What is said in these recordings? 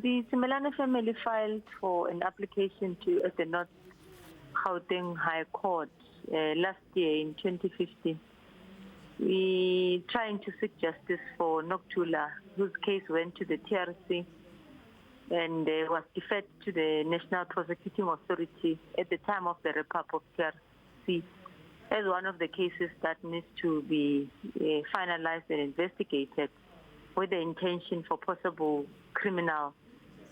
The Simelane family filed for an application at the North Gauteng High Court last year in 2015. We trying to seek justice for Nokuthula, whose case went to the TRC and was deferred to the National Prosecuting Authority at the time of the wrap-up of TRC as one of the cases that needs to be finalized and investigated with the intention for possible criminal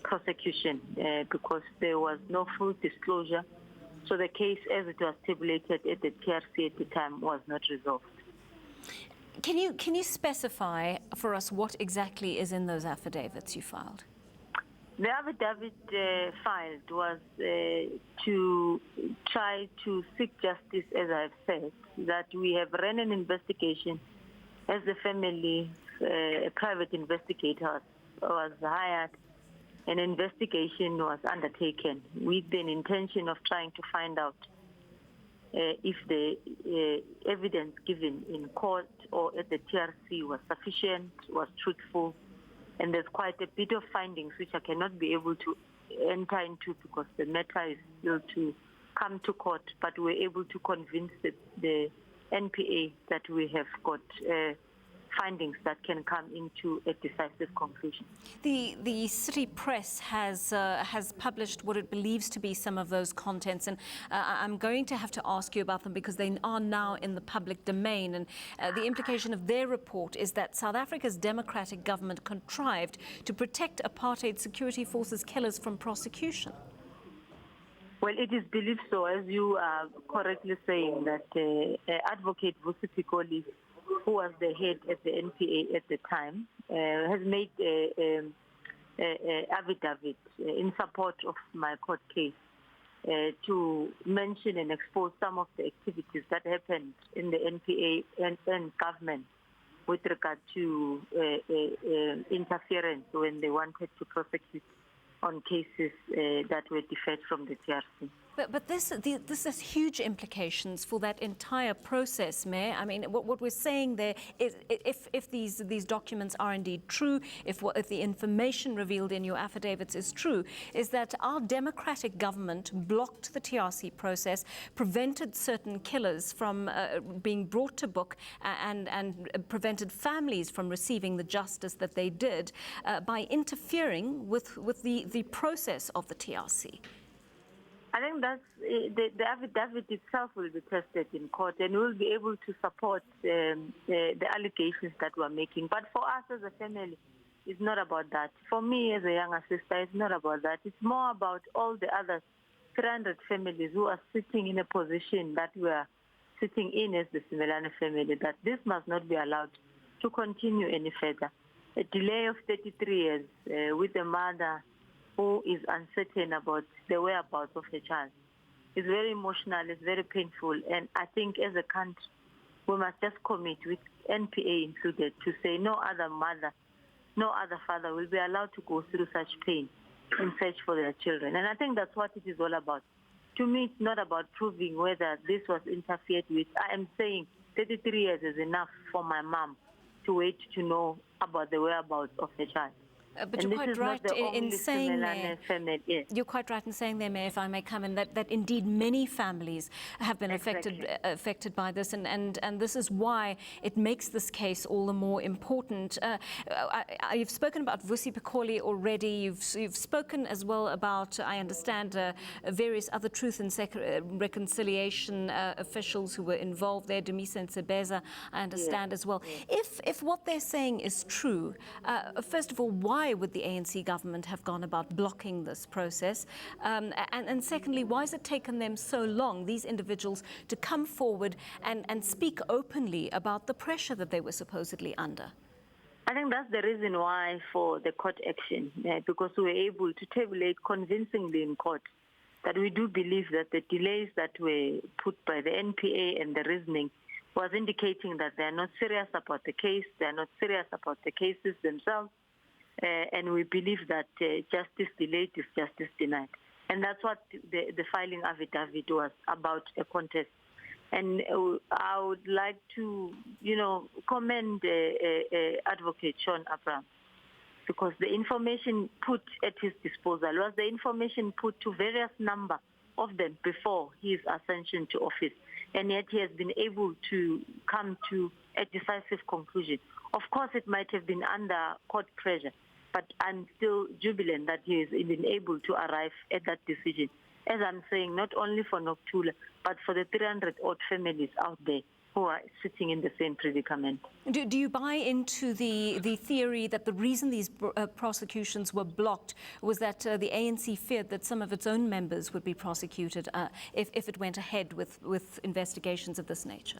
prosecution because there was no full disclosure. So the case, as it was stipulated at the TRC at the time, was not resolved. Can you specify for us what exactly is in those affidavits you filed? The affidavit filed was to try to seek justice, as I've said, that we have run an investigation as the family, a private investigator was hired. An investigation was undertaken with the intention of trying to find out if the evidence given in court or at the TRC was sufficient, was truthful, and there's quite a bit of findings which I cannot be able to enter into because the matter is still to come to court, but we're able to convince the NPA that we have got findings that can come into a decisive conclusion. The city press has published what it believes to be some of those contents, and I'm going to have to ask you about them because they are now in the public domain. And the implication of their report is that South Africa's democratic government contrived to protect apartheid security forces' killers from prosecution. Well, it is believed so, as you are correctly saying, that Advocate Vusi Pikoli, who was the head at the NPA at the time, has made an affidavit in support of my court case to mention and expose some of the activities that happened in the NPA and government with regard to interference when they wanted to prosecute on cases that were deferred from the TRC. But this has huge implications for that entire process, Mayor. I mean, what we're saying there is if these documents are indeed true, if the information revealed in your affidavits is true, is that our democratic government blocked the TRC process, prevented certain killers from being brought to book, and prevented families from receiving the justice that they did by interfering with the process of the TRC. I think that's the affidavit itself will be tested in court, and we'll be able to support the allegations that we're making. But for us as a family, it's not about that. For me as a younger sister, it's not about that. It's more about all the other 300 families who are sitting in a position that we are sitting in as the Simelane family, that this must not be allowed to continue any further. A delay of 33 years with a mother who is uncertain about the whereabouts of her child. It's very emotional, it's very painful, and I think as a country, we must just commit, with NPA included, to say no other mother, no other father will be allowed to go through such pain in search for their children. And I think that's what it is all about. To me, it's not about proving whether this was interfered with. I am saying 33 years is enough for my mom to wait to know about the whereabouts of her child. But you're quite right in saying there, you're quite right in saying there, Mayor, if I may come in, that indeed many families have been affected by this, and this is why it makes this case all the more important. You've spoken about Vusi Pikoli already. You've spoken as well about, I understand, various other truth and reconciliation officials who were involved there, Dumisa and Sebeza, I understand as well. If what they're saying is true, first of all, why would the ANC government have gone about blocking this process? And secondly, why has it taken them so long, these individuals, to come forward and speak openly about the pressure that they were supposedly under? I think that's the reason why for the court action, because we were able to tabulate convincingly in court that we do believe that the delays that were put by the NPA and the reasoning was indicating that they are not serious about the case, they are not serious about the cases themselves, and we believe that justice delayed is justice denied. And that's what the filing affidavit was about, a contest. And I would like to, commend Advocate Sean Abraham because the information put at his disposal was the information put to various number of them before his ascension to office, and yet he has been able to come to a decisive conclusion. Of course, it might have been under court pressure, but I'm still jubilant that he has been able to arrive at that decision. As I'm saying, not only for Nokuthula, but for the 300-odd families out there who are sitting in the same predicament. Do you buy into the theory that the reason these prosecutions were blocked was that the ANC feared that some of its own members would be prosecuted if it went ahead with investigations of this nature?